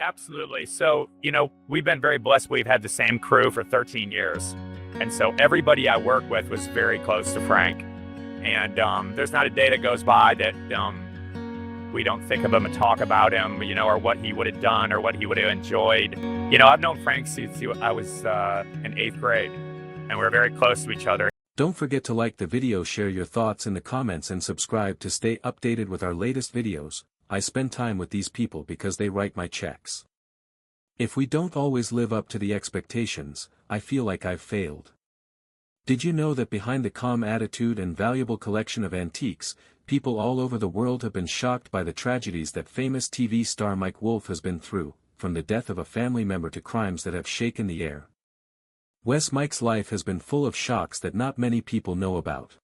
absolutely. So, we've been very blessed. We've had the same crew for 13 years. And so everybody I work with was very close to Frank. And there's not a day that goes by that we don't think of him and talk about him, or what he would have done or what he would have enjoyed. I've known Frank since I was in 8th grade, and we're very close to each other. Don't forget to like the video, share your thoughts in the comments, and subscribe to stay updated with our latest videos. I spend time with these people because they write my checks. If we don't always live up to the expectations, I feel like I've failed. Did you know that behind the calm attitude and valuable collection of antiques, people all over the world have been shocked by the tragedies that famous TV star Mike Wolfe has been through, from the death of a family member to crimes that have shaken the air? Mike's life has been full of shocks that not many people know about.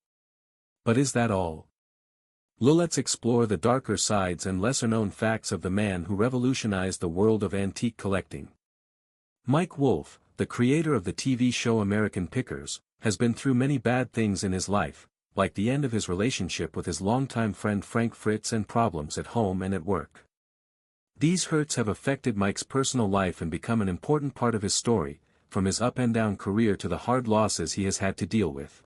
But is that all? Let's explore the darker sides and lesser-known facts of the man who revolutionized the world of antique collecting. Mike Wolfe, the creator of the TV show American Pickers, has been through many bad things in his life, like the end of his relationship with his longtime friend Frank Fritz and problems at home and at work. These hurts have affected Mike's personal life and become an important part of his story, from his up-and-down career to the hard losses he has had to deal with.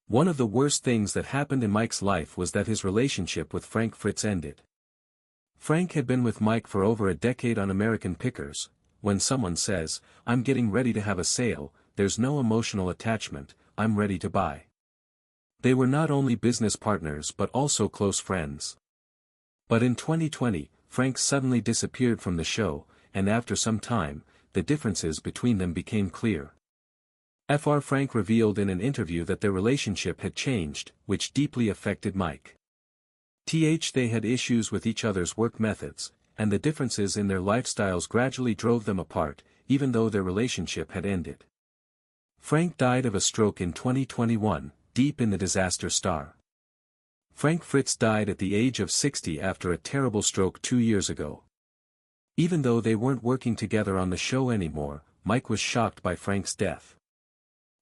One of the worst things that happened in Mike's life was that his relationship with Frank Fritz ended. Frank had been with Mike for over a decade on American Pickers. When someone says, "I'm getting ready to have a sale," there's no emotional attachment, "I'm ready to buy." They were not only business partners but also close friends. But in 2020, Frank suddenly disappeared from the show, and after some time, the differences between them became clear. Frank revealed in an interview that their relationship had changed, which deeply affected Mike. They had issues with each other's work methods, and the differences in their lifestyles gradually drove them apart, even though their relationship had ended. Frank died of a stroke in 2021, deep in the disaster star. Frank Fritz died at the age of 60 after a terrible stroke 2 years ago. Even though they weren't working together on the show anymore, Mike was shocked by Frank's death.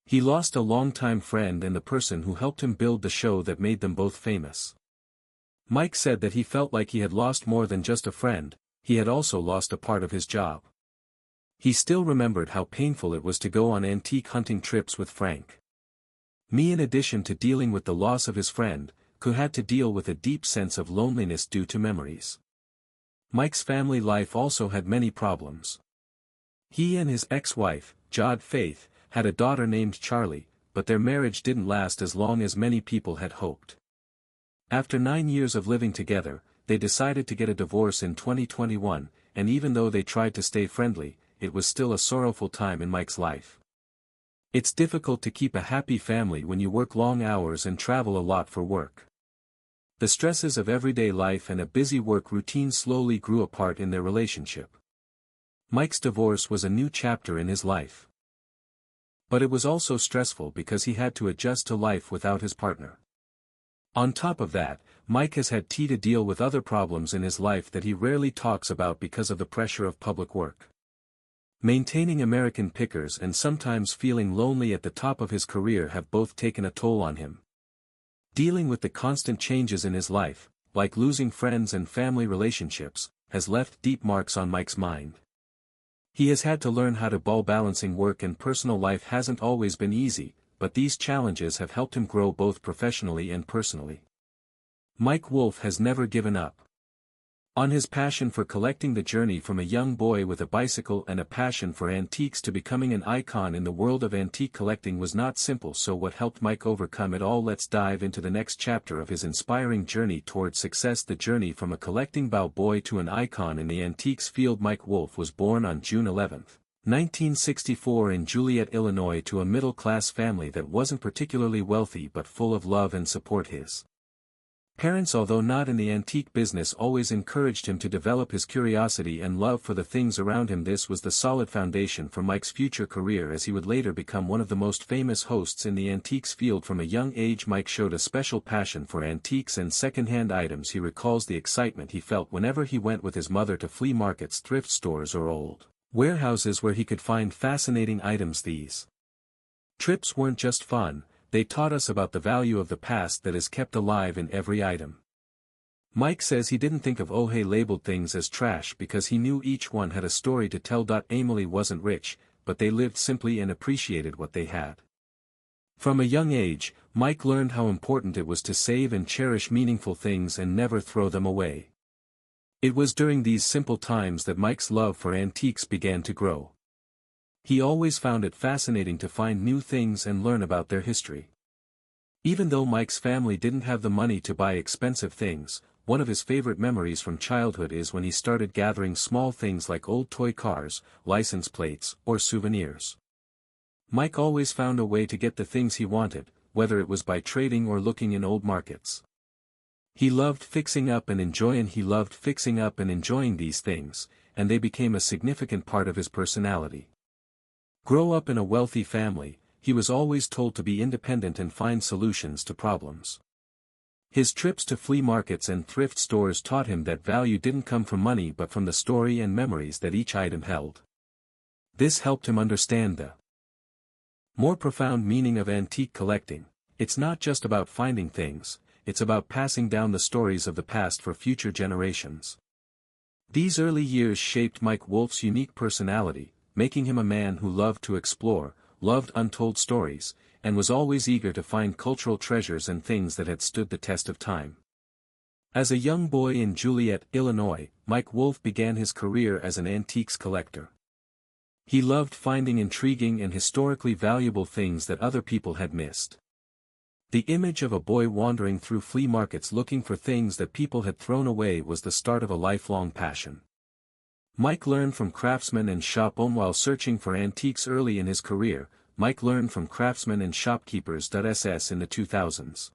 He lost a longtime friend and the person who helped him build the show that made them both famous. Mike said that he felt like he had lost more than just a friend, he had also lost a part of his job. He still remembered how painful it was to go on antique hunting trips with Frank. In addition to dealing with the loss of his friend, had to deal with a deep sense of loneliness due to memories. Mike's family life also had many problems. He and his ex-wife, Faith, had a daughter named Charlie, but their marriage didn't last as long as many people had hoped. After 9 years of living together, they decided to get a divorce in 2021, and even though they tried to stay friendly, it was still a sorrowful time in Mike's life. It's difficult to keep a happy family when you work long hours and travel a lot for work. The stresses of everyday life and a busy work routine slowly grew apart in their relationship. Mike's divorce was a new chapter in his life. But it was also stressful because he had to adjust to life without his partner. On top of that, Mike has had to deal with other problems in his life that he rarely talks about because of the pressure of public work. Maintaining American Pickers and sometimes feeling lonely at the top of his career have both taken a toll on him. Dealing with the constant changes in his life, like losing friends and family relationships, has left deep marks on Mike's mind. He has had to learn how to balancing work and personal life hasn't always been easy, but these challenges have helped him grow both professionally and personally. Mike Wolfe has never given up. On his passion for collecting, the journey from a young boy with a bicycle and a passion for antiques to becoming an icon in the world of antique collecting was not simple. So what helped Mike overcome it all? Let's dive into the next chapter of his inspiring journey towards success. The journey from a collecting boy to an icon in the antiques field. Mike Wolfe was born on June 11, 1964 in Joliet, Illinois, to a middle-class family that wasn't particularly wealthy but full of love and support. His parents, although not in the antique business, always encouraged him to develop his curiosity and love for the things around him. This was the solid foundation for Mike's future career, as he would later become one of the most famous hosts in the antiques field. From a young age, Mike showed a special passion for antiques and second-hand items. He recalls the excitement he felt whenever he went with his mother to flea markets, thrift stores, or old warehouses where he could find fascinating items. These trips weren't just fun, they taught us about the value of the past that is kept alive in every item. Mike says he didn't think of Ohe labeled things as trash because he knew each one had a story to tell. Emily wasn't rich, but they lived simply and appreciated what they had. From a young age, Mike learned how important it was to save and cherish meaningful things and never throw them away. It was during these simple times that Mike's love for antiques began to grow. He always found it fascinating to find new things and learn about their history. Even though Mike's family didn't have the money to buy expensive things, one of his favorite memories from childhood is when he started gathering small things like old toy cars, license plates, or souvenirs. Mike always found a way to get the things he wanted, whether it was by trading or looking in old markets. He loved fixing up and enjoying these things, and they became a significant part of his personality. Grow up in a wealthy family, he was always told to be independent and find solutions to problems. His trips to flea markets and thrift stores taught him that value didn't come from money but from the story and memories that each item held. This helped him understand the more profound meaning of antique collecting. It's not just about finding things, it's about passing down the stories of the past for future generations. These early years shaped Mike Wolfe's unique personality, making him a man who loved to explore, loved untold stories, and was always eager to find cultural treasures and things that had stood the test of time. As a young boy in Joliet, Illinois, Mike Wolfe began his career as an antiques collector. He loved finding intriguing and historically valuable things that other people had missed. The image of a boy wandering through flea markets looking for things that people had thrown away was the start of a lifelong passion. Mike learned from craftsmen and shopkeepers while searching for antiques early in his career. Mike learned from craftsmen and shopkeepers.ss in the 2000s.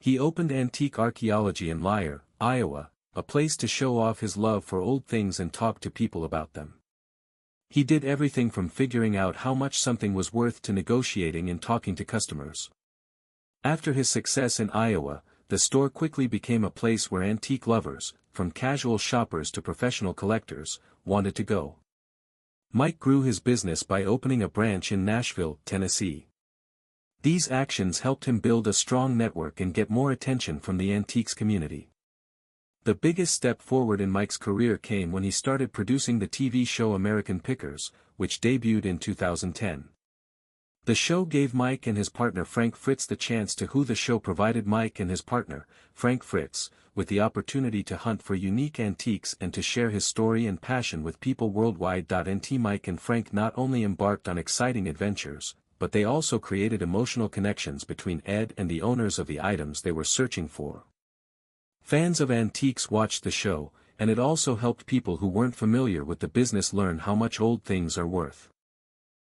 He opened Antique Archaeology in Lier, Iowa, a place to show off his love for old things and talk to people about them. He did everything from figuring out how much something was worth to negotiating and talking to customers. After his success in Iowa, the store quickly became a place where antique lovers, from casual shoppers to professional collectors, wanted to go. Mike grew his business by opening a branch in Nashville, Tennessee. These actions helped him build a strong network and get more attention from the antiques community. The biggest step forward in Mike's career came when he started producing the TV show American Pickers, which debuted in 2010. The show gave Mike and his partner Frank Fritz the chance to who the show provided Mike and his partner, Frank Fritz, with the opportunity to hunt for unique antiques and to share his story and passion with people worldwide. Mike and Frank not only embarked on exciting adventures, but they also created emotional connections between Ed and the owners of the items they were searching for. Fans of antiques watched the show, and it also helped people who weren't familiar with the business learn how much old things are worth.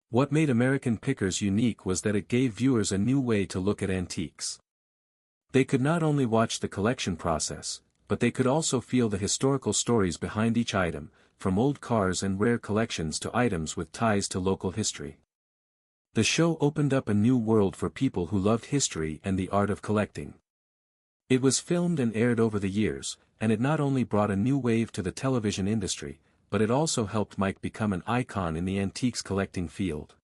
What made American Pickers unique was that it gave viewers a new way to look at antiques. They could not only watch the collection process, but they could also feel the historical stories behind each item, from old cars and rare collections to items with ties to local history. The show opened up a new world for people who loved history and the art of collecting. It was filmed and aired over the years, and it not only brought a new wave to the television industry, but it also helped Mike become an icon in the antiques collecting field.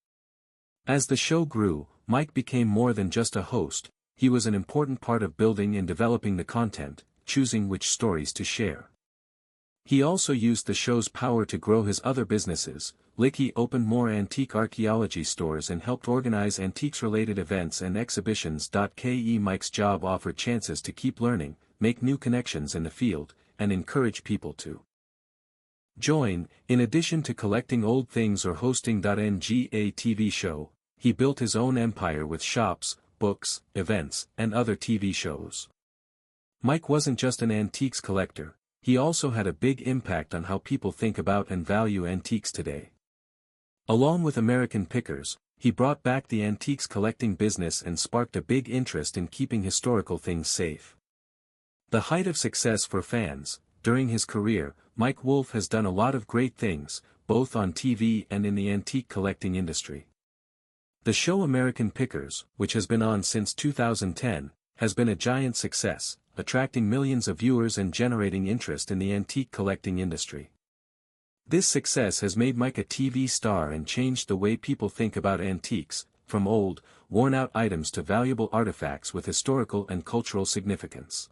As the show grew, Mike became more than just a host, he was an important part of building and developing the content, choosing which stories to share. He also used the show's power to grow his other businesses. He opened more antique archaeology stores and helped organize antiques-related events and exhibitions. Mike's job offered chances to keep learning, make new connections in the field, and encourage people to join. In addition to collecting old things or hosting a TV show, he built his own empire with shops, books, events, and other TV shows. Mike wasn't just an antiques collector, he also had a big impact on how people think about and value antiques today. Along with American Pickers, he brought back the antiques collecting business and sparked a big interest in keeping historical things safe. The height of success for fans. During his career, Mike Wolfe has done a lot of great things, both on TV and in the antique collecting industry. The show American Pickers, which has been on since 2010, has been a giant success, attracting millions of viewers and generating interest in the antique collecting industry. This success has made Mike a TV star and changed the way people think about antiques, from old, worn-out items to valuable artifacts with historical and cultural significance.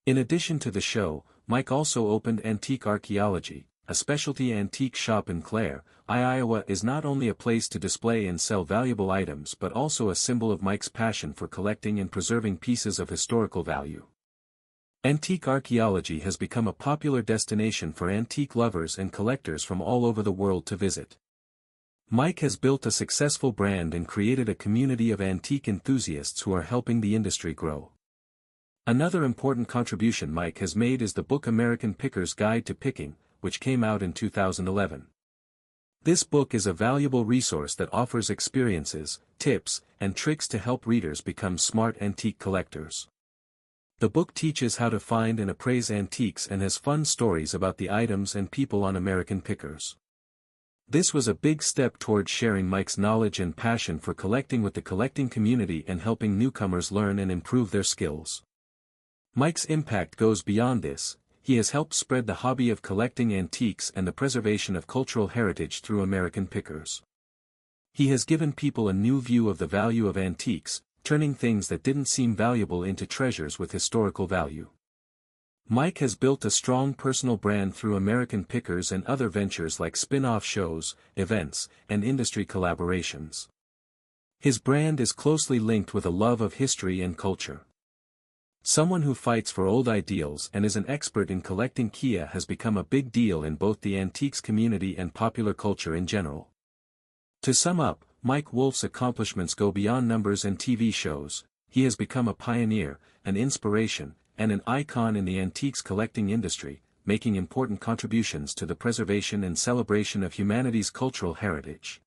In addition to the show, Mike also opened Antique Archaeology, a specialty antique shop in Clare, Iowa. Is not only a place to display and sell valuable items but also a symbol of Mike's passion for collecting and preserving pieces of historical value. Antique archaeology has become a popular destination for antique lovers and collectors from all over the world to visit. Mike has built a successful brand and created a community of antique enthusiasts who are helping the industry grow. Another important contribution Mike has made is the book American Picker's Guide to Picking, which came out in 2011. This book is a valuable resource that offers experiences, tips, and tricks to help readers become smart antique collectors. The book teaches how to find and appraise antiques and has fun stories about the items and people on American Pickers. This was a big step towards sharing Mike's knowledge and passion for collecting with the collecting community and helping newcomers learn and improve their skills. Mike's impact goes beyond this. He has helped spread the hobby of collecting antiques and the preservation of cultural heritage through American Pickers. He has given people a new view of the value of antiques, turning things that didn't seem valuable into treasures with historical value. Mike has built a strong personal brand through American Pickers and other ventures like spin-off shows, events, and industry collaborations. His brand is closely linked with a love of history and culture. Someone who fights for old ideals and is an expert in collecting Kia has become a big deal in both the antiques community and popular culture in general. To sum up, Mike Wolfe's accomplishments go beyond numbers and TV shows. He has become a pioneer, an inspiration, and an icon in the antiques collecting industry, making important contributions to the preservation and celebration of humanity's cultural heritage.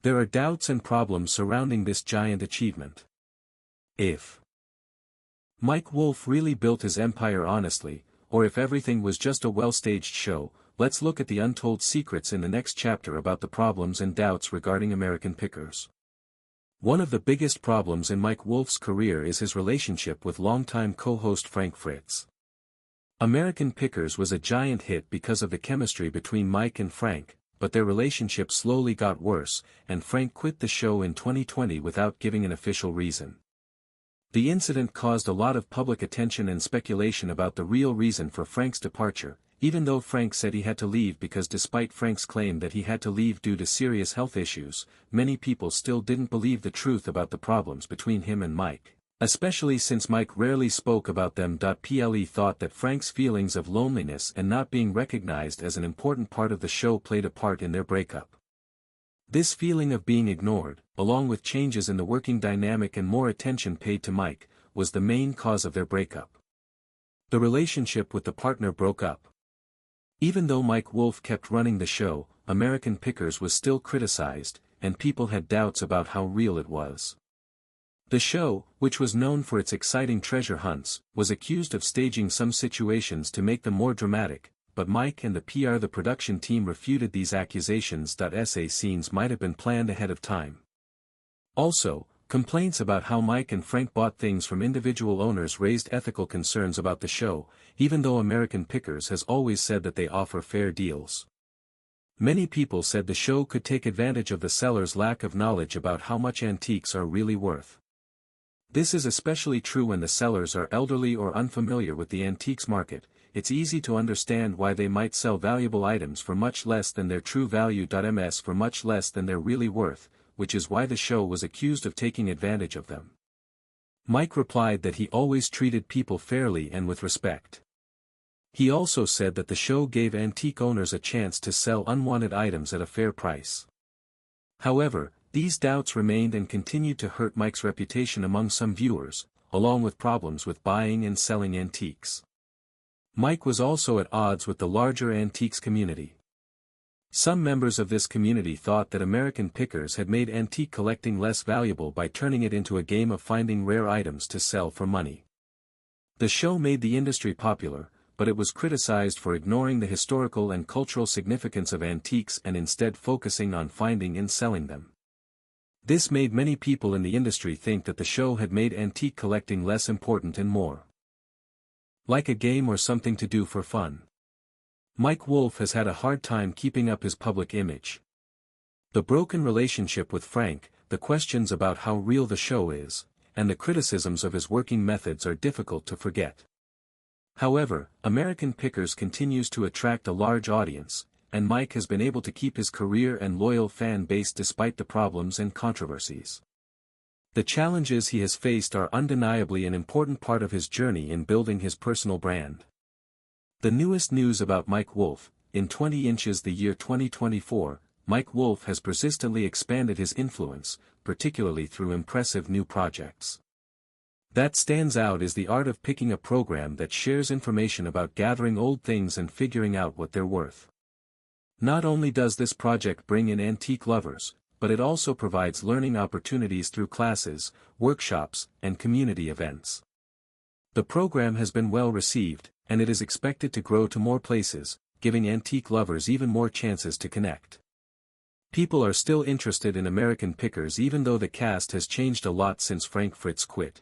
There are doubts and problems surrounding this giant achievement. If Mike Wolfe really built his empire honestly, or if everything was just a well-staged show, let's look at the untold secrets in the next chapter about the problems and doubts regarding American Pickers. One of the biggest problems in Mike Wolfe's career is his relationship with longtime co-host Frank Fritz. American Pickers was a giant hit because of the chemistry between Mike and Frank, but their relationship slowly got worse, and Frank quit the show in 2020 without giving an official reason. The incident caused a lot of public attention and speculation about the real reason for Frank's departure, even though Frank said he had to leave because despite Frank's claim that he had to leave due to serious health issues, many people still didn't believe the truth about the problems between him and Mike, especially since Mike rarely spoke about them. Ple thought that Frank's feelings of loneliness and not being recognized as an important part of the show played a part in their breakup. This feeling of being ignored, along with changes in the working dynamic and more attention paid to Mike, was the main cause of their breakup. The relationship with the partner broke up. Even though Mike Wolfe kept running the show, American Pickers was still criticized, and people had doubts about how real it was. The show, which was known for its exciting treasure hunts, was accused of staging some situations to make them more dramatic, but Mike and the production team refuted these accusations. Scenes might have been planned ahead of time. Also, complaints about how Mike and Frank bought things from individual owners raised ethical concerns about the show, even though American Pickers has always said that they offer fair deals. Many people said the show could take advantage of the seller's lack of knowledge about how much antiques are really worth. This is especially true when the sellers are elderly or unfamiliar with the antiques market. It's easy to understand why they might sell valuable items for much less than their true value. For much less than they're really worth, which is why the show was accused of taking advantage of them. Mike replied that he always treated people fairly and with respect. He also said that the show gave antique owners a chance to sell unwanted items at a fair price. However, these doubts remained and continued to hurt Mike's reputation among some viewers, along with problems with buying and selling antiques. Mike was also at odds with the larger antiques community. Some members of this community thought that American Pickers had made antique collecting less valuable by turning it into a game of finding rare items to sell for money. The show made the industry popular, but it was criticized for ignoring the historical and cultural significance of antiques and instead focusing on finding and selling them. This made many people in the industry think that the show had made antique collecting less important and more like a game or something to do for fun. Mike Wolfe has had a hard time keeping up his public image. The broken relationship with Frank, the questions about how real the show is, and the criticisms of his working methods are difficult to forget. However, American Pickers continues to attract a large audience, and Mike has been able to keep his career and loyal fan base despite the problems and controversies. The challenges he has faced are undeniably an important part of his journey in building his personal brand. The newest news about Mike Wolfe: in 20 inches the year 2024, Mike Wolfe has persistently expanded his influence, particularly through impressive new projects. That stands out is the art of picking a program that shares information about gathering old things and figuring out what they're worth. Not only does this project bring in antique lovers, but it also provides learning opportunities through classes, workshops, and community events. The program has been well received, and it is expected to grow to more places, giving antique lovers even more chances to connect. People are still interested in American Pickers even though the cast has changed a lot since Frank Fritz quit.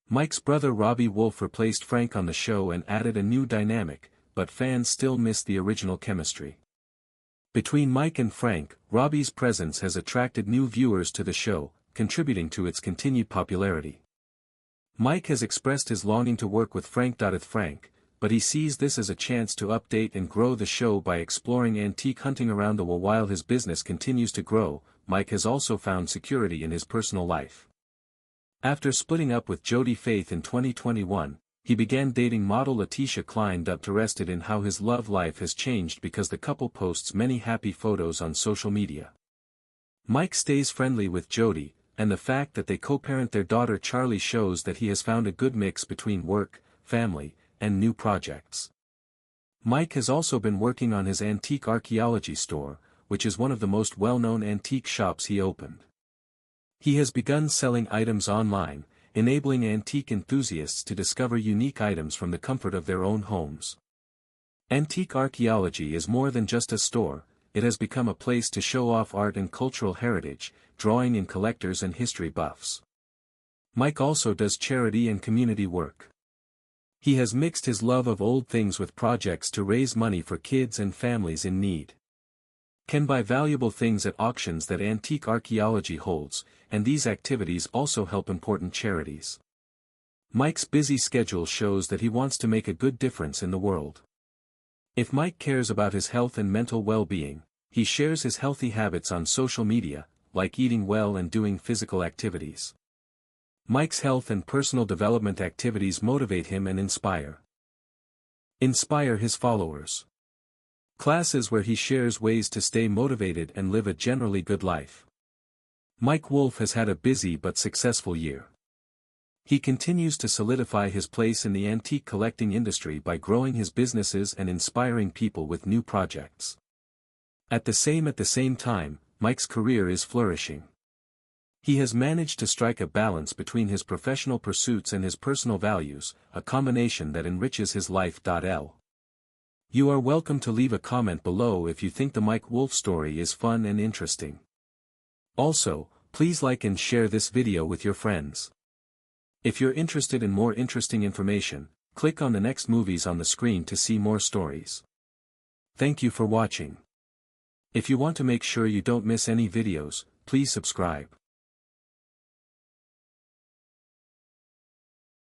Mike's brother Robbie Wolfe replaced Frank on the show and added a new dynamic, but fans still miss the original chemistry. Between Mike and Frank, Robbie's presence has attracted new viewers to the show, contributing to its continued popularity. Mike has expressed his longing to work with Frank. But he sees this as a chance to update and grow the show by exploring antique hunting around the world. While his business continues to grow, Mike has also found security in his personal life. After splitting up with Jodie Faith in 2021, he began dating model Letitia Klein. Interested in how his love life has changed because the couple posts many happy photos on social media. Mike stays friendly with Jodie, and the fact that they co-parent their daughter Charlie shows that he has found a good mix between work, family, and new projects. Mike has also been working on his antique archaeology store, which is one of the most well-known antique shops he opened. He has begun selling items online, enabling antique enthusiasts to discover unique items from the comfort of their own homes. Antique archaeology is more than just a store, it has become a place to show off art and cultural heritage, drawing in collectors and history buffs. Mike also does charity and community work. He has mixed his love of old things with projects to raise money for kids and families in need. Can buy valuable things at auctions that antique archaeology holds, and these activities also help important charities. Mike's busy schedule shows that he wants to make a good difference in the world. If Mike cares about his health and mental well-being, he shares his healthy habits on social media, like eating well and doing physical activities. Mike's health and personal development activities motivate him and inspire his followers. Classes where he shares ways to stay motivated and live a generally good life. Mike Wolfe has had a busy but successful year. He continues to solidify his place in the antique collecting industry by growing his businesses and inspiring people with new projects. At the same time, Mike's career is flourishing. He has managed to strike a balance between his professional pursuits and his personal values, a combination that enriches his life. You are welcome to leave a comment below if you think the Mike Wolfe story is fun and interesting. Also, please like and share this video with your friends. If you're interested in more interesting information, click on the next movies on the screen to see more stories. Thank you for watching. If you want to make sure you don't miss any videos, please subscribe.